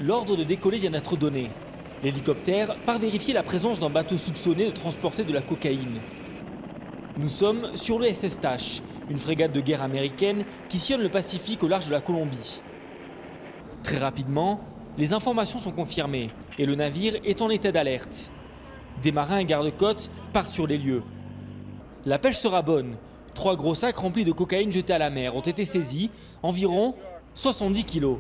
L'ordre de décoller vient d'être donné. L'hélicoptère part vérifier la présence d'un bateau soupçonné de transporter de la cocaïne. Nous sommes sur le SS Tash, une frégate de guerre américaine qui sillonne le Pacifique au large de la Colombie. Très rapidement, les informations sont confirmées et le navire est en état d'alerte. Des marins et gardes-côtes partent sur les lieux. La pêche sera bonne. 3 gros sacs remplis de cocaïne jetés à la mer ont été saisis, environ 70 kilos.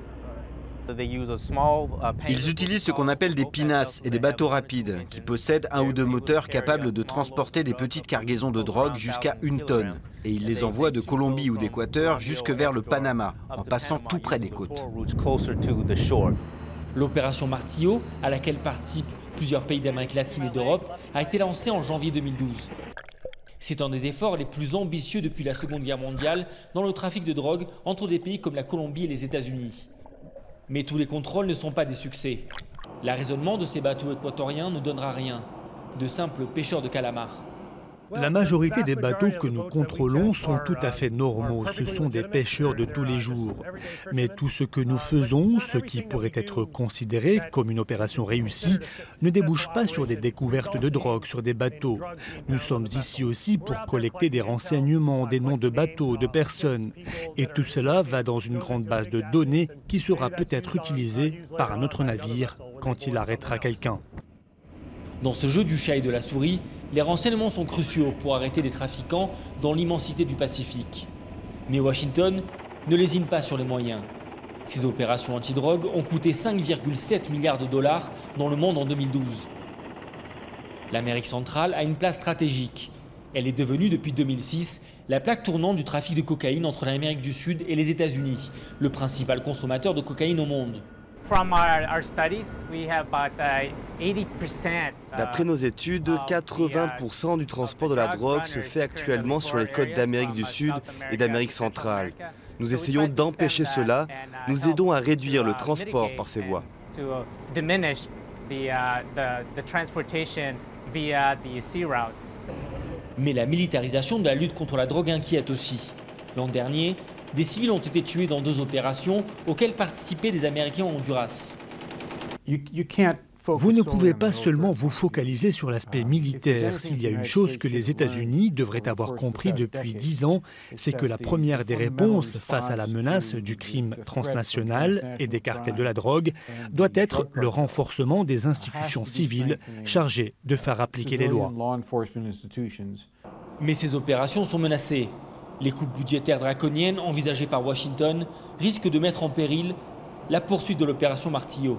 Ils utilisent ce qu'on appelle des pinasses et des bateaux rapides qui possèdent 1 ou 2 moteurs capables de transporter des petites cargaisons de drogue jusqu'à 1 tonne. Et ils les envoient de Colombie ou d'Équateur jusque vers le Panama, en passant tout près des côtes. L'opération Martillo, à laquelle participent plusieurs pays d'Amérique latine et d'Europe, a été lancée en janvier 2012. C'est un des efforts les plus ambitieux depuis la Seconde Guerre mondiale dans le trafic de drogue entre des pays comme la Colombie et les États-Unis. Mais tous les contrôles ne sont pas des succès. L'arraisonnement de ces bateaux équatoriens ne donnera rien. De simples pêcheurs de calamars. La majorité des bateaux que nous contrôlons sont tout à fait normaux. Ce sont des pêcheurs de tous les jours. Mais tout ce que nous faisons, ce qui pourrait être considéré comme une opération réussie, ne débouche pas sur des découvertes de drogue sur des bateaux. Nous sommes ici aussi pour collecter des renseignements, des noms de bateaux, de personnes. Et tout cela va dans une grande base de données qui sera peut-être utilisée par un autre navire quand il arrêtera quelqu'un. Dans ce jeu du chat et de la souris, les renseignements sont cruciaux pour arrêter des trafiquants dans l'immensité du Pacifique. Mais Washington ne lésine pas sur les moyens. Ces opérations antidrogue ont coûté 5,7 milliards de dollars dans le monde en 2012. L'Amérique centrale a une place stratégique. Elle est devenue depuis 2006 la plaque tournante du trafic de cocaïne entre l'Amérique du Sud et les États-Unis, le principal consommateur de cocaïne au monde. D'après nos études, 80% du transport de la drogue se fait actuellement sur les côtes d'Amérique du Sud et d'Amérique centrale. Nous essayons d'empêcher cela. Nous aidons à réduire le transport par ces voies. Mais la militarisation de la lutte contre la drogue inquiète aussi. L'an dernier, des civils ont été tués dans 2 opérations auxquelles participaient des Américains au Honduras. Vous ne pouvez pas seulement vous focaliser sur l'aspect militaire. S'il y a une chose que les États-Unis devraient avoir compris depuis 10 ans, c'est que la première des réponses face à la menace du crime transnational et des cartels de la drogue doit être le renforcement des institutions civiles chargées de faire appliquer les lois. Mais ces opérations sont menacées. Les coupes budgétaires draconiennes envisagées par Washington risquent de mettre en péril la poursuite de l'opération Martillo.